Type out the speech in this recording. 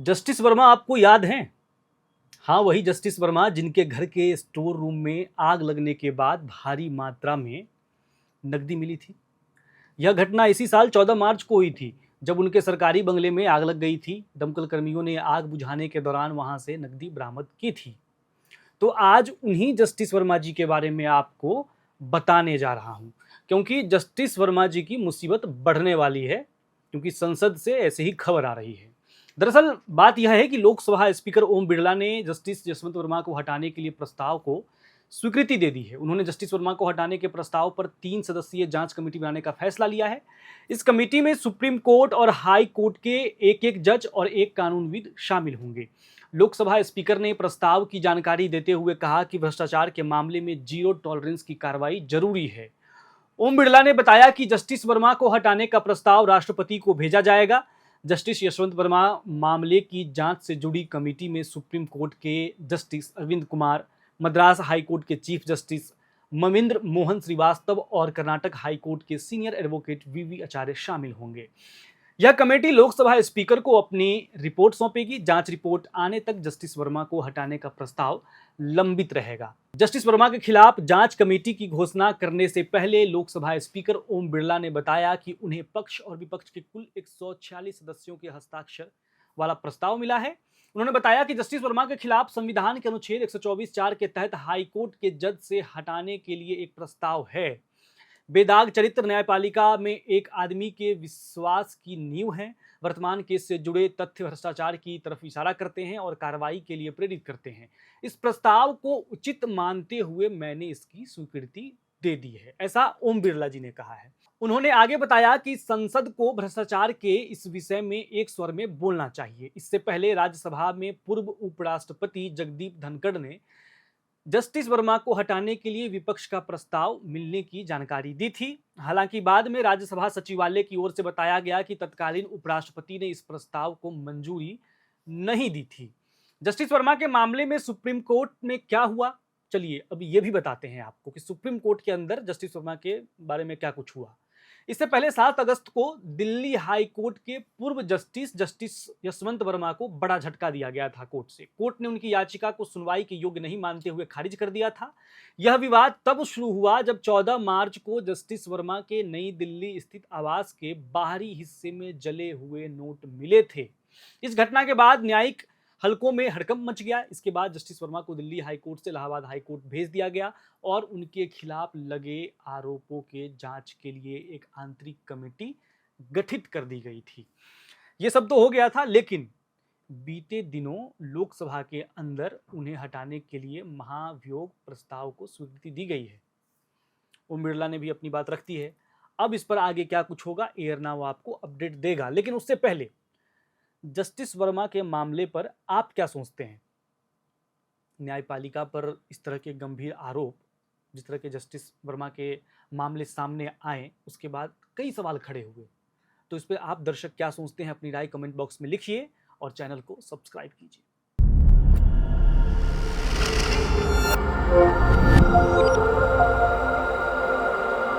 Justice Verma आपको याद हैं? हाँ, वही जस्टिस वर्मा जिनके घर के स्टोर रूम में आग लगने के बाद भारी मात्रा में नकदी मिली थी। यह घटना इसी साल 14 मार्च को हुई थी, जब उनके सरकारी बंगले में आग लग गई थी। दमकल कर्मियों ने आग बुझाने के दौरान वहां से नकदी बरामद की थी। तो आज उन्हीं जस्टिस वर्मा जी के बारे में आपको बताने जा रहा हूं, क्योंकि जस्टिस वर्मा जी की मुसीबत बढ़ने वाली है, क्योंकि संसद से ऐसे ही खबर आ रही है। दरअसल बात यह है कि लोकसभा स्पीकर ओम बिरला ने जस्टिस यशवंत वर्मा को हटाने के लिए प्रस्ताव को स्वीकृति दे दी है। उन्होंने जस्टिस वर्मा को हटाने के प्रस्ताव पर 3 सदस्यीय जांच कमेटी बनाने का फैसला लिया है। इस कमेटी में सुप्रीम कोर्ट और हाई कोर्ट के एक-एक जज और एक कानूनविद शामिल होंगे। लोकसभा स्पीकर ने प्रस्ताव की जानकारी देते हुए कहा कि भ्रष्टाचार के मामले में जीरो टॉलरेंस की कार्रवाई जरूरी है। ओम बिरला ने बताया कि जस्टिस वर्मा को हटाने का प्रस्ताव राष्ट्रपति को भेजा जाएगा। जस्टिस यशवंत वर्मा मामले की जांच से जुड़ी कमेटी में सुप्रीम कोर्ट के justice Arvind Kumar, Madras high court के चीफ जस्टिस ममिंद्र मोहन श्रीवास्तव और कर्नाटक हाई कोर्ट के सीनियर एडवोकेट वीवी आचार्य शामिल होंगे। यह कमेटी लोकसभा स्पीकर को अपनी रिपोर्ट सौंपेगी। जांच रिपोर्ट आने तक जस्टिस वर्मा को हटाने का प्रस्ताव लंबित रहेगा। जस्टिस वर्मा के खिलाफ जांच कमेटी की घोषणा करने से पहले लोकसभा स्पीकर ओम बिरला ने बताया कि उन्हें पक्ष और विपक्ष के कुल 146 सदस्यों के हस्ताक्षर वाला प्रस्ताव मिला है। उन्होंने बताया कि जस्टिस वर्मा के खिलाफ संविधान के अनुच्छेद 124(4) के तहत हाईकोर्ट के जज से हटाने के लिए एक प्रस्ताव है। बेदाग चरित्र न्यायपालिका में एक आदमी के विश्वास की नींव है। वर्तमान केस से जुड़े तथ्य भ्रष्टाचार की तरफ इशारा करते हैं और कार्रवाई के लिए प्रेरित करते हैं। इस प्रस्ताव को उचित मानते हुए मैंने इसकी स्वीकृति दे दी है, ऐसा ओम बिरला जी ने कहा है। उन्होंने आगे बताया कि संसद को भ्रष्टाचार के इस विषय में एक स्वर में बोलना चाहिए। इससे पहले राज्यसभा में पूर्व उपराष्ट्रपति जगदीप धनखड़ ने जस्टिस वर्मा को हटाने के लिए विपक्ष का प्रस्ताव मिलने की जानकारी दी थी। हालांकि बाद में राज्यसभा सचिवालय की ओर से बताया गया कि तत्कालीन उपराष्ट्रपति ने इस प्रस्ताव को मंजूरी नहीं दी थी। जस्टिस वर्मा के मामले में सुप्रीम कोर्ट में क्या हुआ, चलिए अब ये भी बताते हैं आपको कि सुप्रीम कोर्ट के अंदर जस्टिस वर्मा के बारे में क्या कुछ हुआ। इससे पहले 7 अगस्त को दिल्ली हाई कोर्ट के पूर्व जस्टिस यशवंत वर्मा को बड़ा झटका दिया गया था कोर्ट से। कोर्ट ने उनकी याचिका को सुनवाई के योग्य नहीं मानते हुए खारिज कर दिया था। यह विवाद तब शुरू हुआ जब 14 मार्च को जस्टिस वर्मा के नई दिल्ली स्थित आवास के बाहरी हिस्से में जले हुए नोट मिले थे। इस घटना के बाद न्यायिक हलकों में हड़कंप मच गया। इसके बाद जस्टिस वर्मा को दिल्ली हाई कोर्ट से इलाहाबाद हाई कोर्ट भेज दिया गया और उनके खिलाफ लगे आरोपों के जांच के लिए एक आंतरिक कमेटी गठित कर दी गई थी। ये सब तो हो गया था, लेकिन बीते दिनों लोकसभा के अंदर उन्हें हटाने के लिए महाभियोग प्रस्ताव को स्वीकृति दी गई है। ओम बिरला ने भी अपनी बात रख दी है। अब इस पर आगे क्या कुछ होगा, एयर नाउ आपको अपडेट देगा। लेकिन उससे पहले जस्टिस वर्मा के मामले पर आप क्या सोचते हैं? न्यायपालिका पर इस तरह के गंभीर आरोप, जिस तरह के जस्टिस वर्मा के मामले सामने आए, उसके बाद कई सवाल खड़े हुए। तो इस पर आप दर्शक क्या सोचते हैं, अपनी राय कमेंट बॉक्स में लिखिए और चैनल को सब्सक्राइब कीजिए।